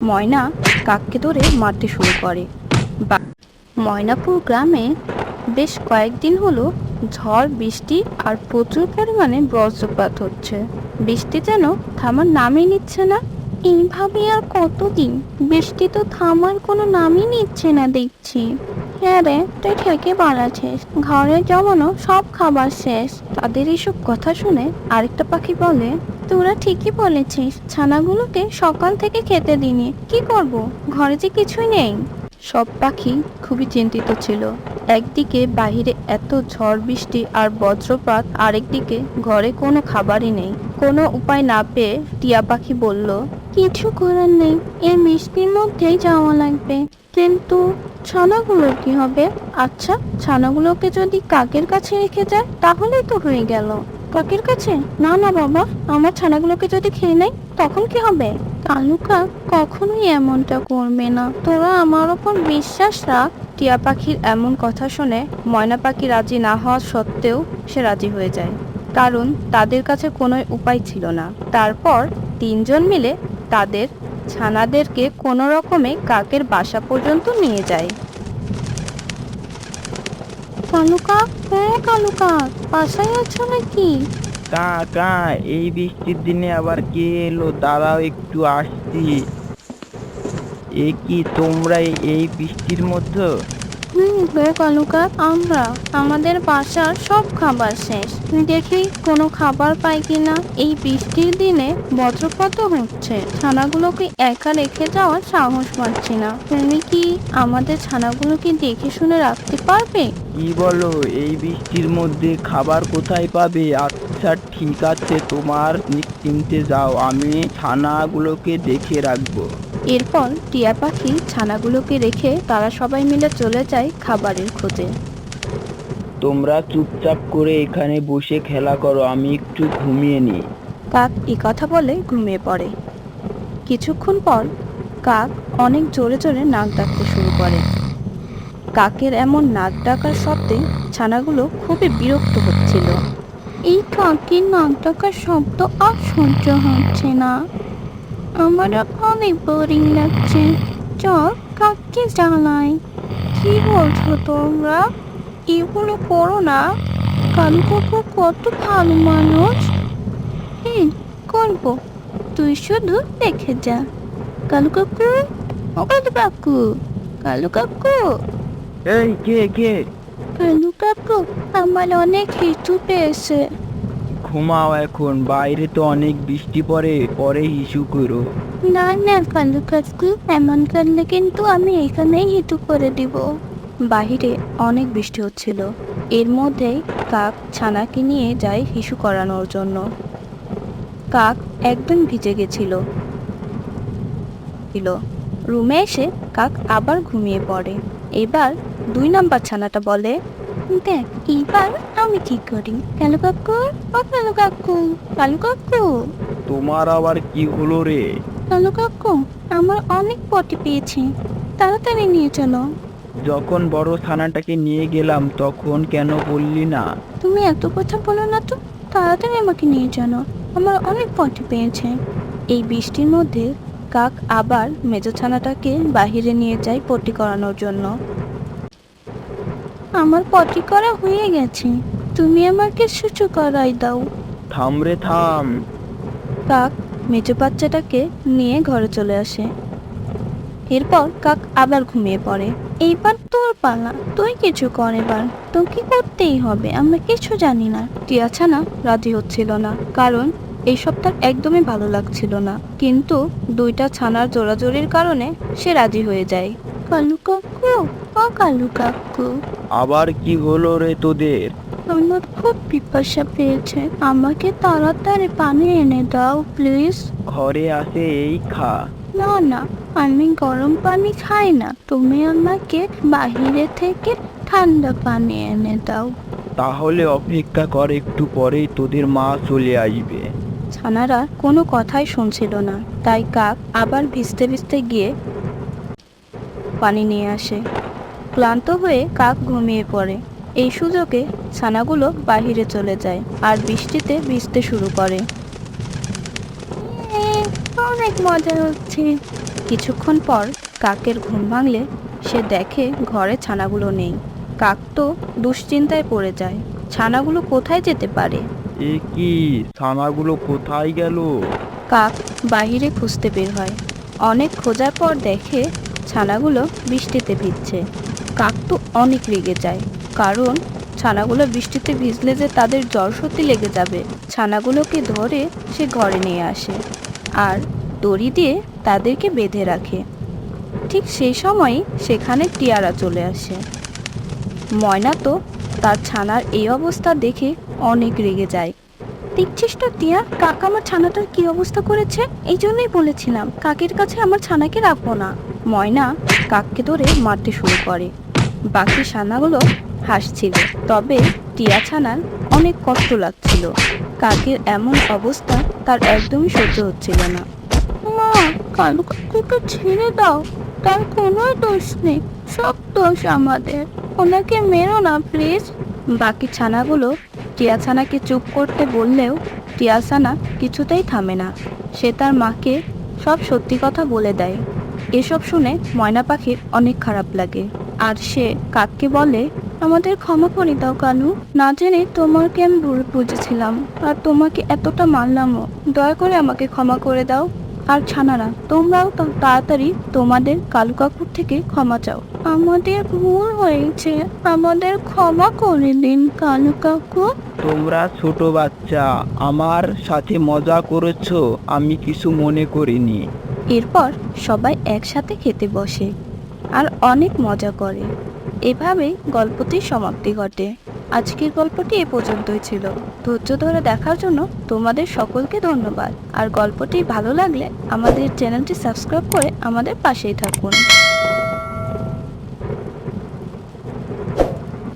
ময়না কাককে ধরে মারতে শুরু করে। ময়নাপুর গ্রামে বেশ কয়েকদিন হলো ঝড় বৃষ্টি আর প্রচুর পরিমাণে বজ্রপাত হচ্ছে। বৃষ্টি যেন থামার নামই নিচ্ছে না। এইভাবে আর কতদিন? বৃষ্টি তো থামার কোনো নামই নিচ্ছে না দেখছি। হ্যাঁ রে, তুই ঠিকই বলেছিস, ঘরে জমানো সব খাবার শেষ। তাদের এইসব কথা শুনে আরেকটা পাখি বলে, তোরা ঠিকই বলেছিস, ছানাগুলোকে সকাল থেকে খেতে দিনি, কি করব, ঘরে যে কিছুই নেই। সব পাখি খুবই চিন্তিত ছিল। একদিকে বাহিরে এত ঝড় বৃষ্টি আর বজ্রপাত, আরেকদিকে ঘরে কোনো খাবারই নেই। কোনো উপায় না পেয়ে টিয়া পাখি বলল, কিছু করার নেই, এই বৃষ্টির মধ্যেই যাওয়া লাগবে। কিন্তু ছানাগুলোর কি হবে? আচ্ছা, ছানাগুলোকে যদি কাকের কাছে রেখে যায় তাহলেই তো হয়ে গেল। কাকের কাছে? না না বাবা, আমার ছানাগুলোকে যদি খেয়ে নেয় তখন কি হবে? কালু কাক কখনোই এমনটা করবে না, তোরা আমার ওপর বিশ্বাস রাখ। টিয়া পাখির এমন কথা শুনে ময়না পাখি রাজি না হওয়া সত্ত্বেও সে রাজি হয়ে যায়, কারণ তাদের কাছে কোনো উপায় ছিল না। তারপর তিনজন মিলে তাদের ছানাদেরকে কোনো রকমে কাকের বাসা পর্যন্ত নিয়ে যায়। কালু কাক, হ্যাঁ কালু কাক, বাসায় আছো নাকি? কা কা এই বৃষ্টির দিনে আবার কে এলো? দাঁড়াও, একটু আসছি। এ কি, তোমরা এই বৃষ্টির মধ্যে? হে কালু কাক, আমরা, আমাদের বাসার সব খাবার শেষ, তুই দেখি কোনো খাবার পাই কিনা। এই বৃষ্টির দিনে বজ্রপাতও হচ্ছে, ছানাগুলোকে একা রেখে যাওয়ার সাহস পাচ্ছি না। তুমি কি আমাদের ছানাগুলোকে দেখে শুনে রাখতে পারবে? কি বলো, এই বৃষ্টির মধ্যে খাবার কোথায় পাবে? আচ্ছা ঠিক আছে, তোমার নিশ্চিন্তে যাও, আমি ছানাগুলোকে দেখে রাখবো। এরপর টিয়া পাখি ছানাগুলোকে রেখে তারা সবাই মিলে চলে যায় খাবারের খোঁজে। তোমরা চুপচাপ করে এখানে বসে খেলা করো, আমি একটু ঘুমিয়ে নিই। কাক এ কথা বলে ঘুমিয়ে পড়ে। কিছুক্ষণ পর কাক অনেক জোরে জোরে নাক ডাকতে শুরু করে। কাকের এমন নাক ডাকার শব্দে ছানাগুলো খুবই বিরক্ত হচ্ছিল। এই কাকের নাক ডাকার শব্দ আর সহ্য হচ্ছে না, আমার অনেক বোরিং লাগছে। চল কাককে জানাই। কি বলছো তোমরা? এগুলো করো না, কালু কাকু কত ভালো মানুষ। করবো, তুই শুধু দেখে যা। কালু কাকু, ও কালু কাকু, কালু কাকু, এই কে কে? কালু কাকু, আমার অনেক হিচু পেয়েছে। ঘুমাও এখন, বাইরে তো অনেক বৃষ্টি পড়ে, পরে হিসু করো। না না কালু কাকু, এমন করলে কিন্তু আমি এখানেই হিটু করে দিব। বাহিরে অনেক বৃষ্টি হচ্ছিল, এর মধ্যেই কাক ছানাকে নিয়ে যায় হিসু করানোর জন্য। কাক একদম ভিজে গেছিল। রুমে এসে কাক আবার ঘুমিয়ে পড়ে। এবার 2 নাম্বার ছানাটা বলে, দেখ এবার আমি ঠিক করি। কালু কাকু, ও কালু কাকু, কালু কাকু, তোমার আবার কি হলো রে? কালু কাকু, আমার অনেক পটি পেয়েছে, তাড়াতাড়ি নিয়ে চলো। যখন বড় ছানাটাকে নিয়ে গেলাম তখন কেন বললি না? তুমি এত কথা বলো না তো, তাড়াতাড়ি আমাকে নিয়ে চলো, আমার অনেক পটি পেয়েছে। এই বৃষ্টির মধ্যে কাক আবার মেজো ছানাটাকে বাহিরে নিয়ে যায় পটি করানোর জন্য। আমার পটি করা হয়ে গেছে, তুমি আমাকে শুচু করাই দাও। থাম রে থাম। কাক মেজো বাচ্চাটাকে নিয়ে ঘরে চলে আসে। এরপর কাক আবার ঘুমিয়ে পড়ে। এইবার তোর পালা, তুই কিছু কর, এবার তোকে করতেই হবে, আমরা কিছু জানি না। টিয়া ছানা রাজি হচ্ছিল না, কারণ এইসব তার একদমই ভালো লাগছিল না, কিন্তু 2টা ছানার জোরাজোরির কারণে সে রাজি হয়ে যায়। কালু কাকু, ও কালু কাকু, আবার কি হলো রে তোদের? আমার খুব পিপাসা পেয়েছে, আমাকে তাড়াতাড়ি পানি এনে দাও প্লিজ। ঘরে আসে এই খা। না না, আমি গরম পানি খাই না, তুমি আমাকে বাহিরে থেকে ঠান্ডা পানি এনে দাও। তাহলে অপেক্ষা কর, একটু পরেই তোদের মা চলে আসবে। ছানারা কোনো কথাই শুনছিল না, তাই কাক আবার ভিজতে ভিজতে গিয়ে পানি নিয়ে আসে। ক্লান্ত হয়ে কাক ঘুমিয়ে পড়ে। এই সুযোগে ছানাগুলো বাহিরে চলে যায় আর বৃষ্টিতে ভিজতে শুরু করে। অনেক মজা হচ্ছে, কিছুক্ষণ পর কাকের ঘুম ভাঙলে সে দেখে ঘরে ছানাগুলো নেই। কাক তো দুশ্চিন্তায় পড়ে যায়, ছানাগুলো কোথায় যেতে পারে। এ কি, ছানাগুলো কোথায় গেল? কাক বাইরে খুঁজতে বের হয়। অনেক খোঁজার পর দেখে ছানাগুলো বৃষ্টিতে ভিজছে। কাক তো অনেক রেগে যায়, কারণ ছানাগুলো বৃষ্টিতে ভিজলে যে তাদের জ্বর সর্দি লেগে যাবে। ছানাগুলোকে ধরে সে ঘরে নিয়ে আসে আর দড়ি দিয়ে তাদেরকে বেঁধে রাখে। ঠিক সেই সময়ই সেখানে টিয়ারা চলে আসে। ময়না তো তার ছানার এই অবস্থা দেখে অনেক রেগে যায়। দেখছিস তো টিয়া, কাক আমার ছানাটার কি অবস্থা করেছে। এই জন্যই বলেছিলাম কাকের কাছে আমার ছানাকে রাখবো না। ময়না কাককে ধরে মারতে শুরু করে। বাকি ছানাগুলো হাসছিল, তবে টিয়া ছানার অনেক কষ্ট লাগছিল। কাকের এমন অবস্থা তার একদমই সহ্য হচ্ছিল না। মা, কালু কাকুকে ছেড়ে দাও, তার কোনো দোষ নেই, সব দোষ আমাদের। ওনাকে মেরো না প্লিজ। বাকি ছানাগুলো টিয়া ছানাকে চুপ করতে বললেও টিয়া ছানা কিছুতেই থামে না। সে তার মাকে সব সত্যি কথা বলে দেয়। এসব শুনে ময়না পাখির অনেক খারাপ লাগে, আর সে কাককে বলে, আমাদের ক্ষমা করে দাও কানু, না জেনে তোমাকে আমি ভুল বুঝেছিলাম আর তোমাকে এতটা মারলামও। দয়া করে আমাকে ক্ষমা করে দাও। আর ছানারা, তোমরাও তাড়াতাড়ি তোমাদের কালু কাকুর থেকে ক্ষমা চাও। আমাদের ভুল হয়েছে, আমাদের ক্ষমা করে দিন কালু কাকু। তোমরা ছোট বাচ্চা, আমার সাথে মজা করেছো, আমি কিছু মনে করিনি। এরপর সবাই একসাথে খেতে বসে আর অনেক মজা করে। এভাবেই গল্পটির সমাপ্তি ঘটে। আজকের গল্পটি এ পর্যন্তই ছিল। ধৈর্য ধরে দেখার জন্য তোমাদের সকলকে ধন্যবাদ। আর গল্পটি ভালো লাগলে আমাদের চ্যানেলটি সাবস্ক্রাইব করে আমাদের পাশেই থাকুন।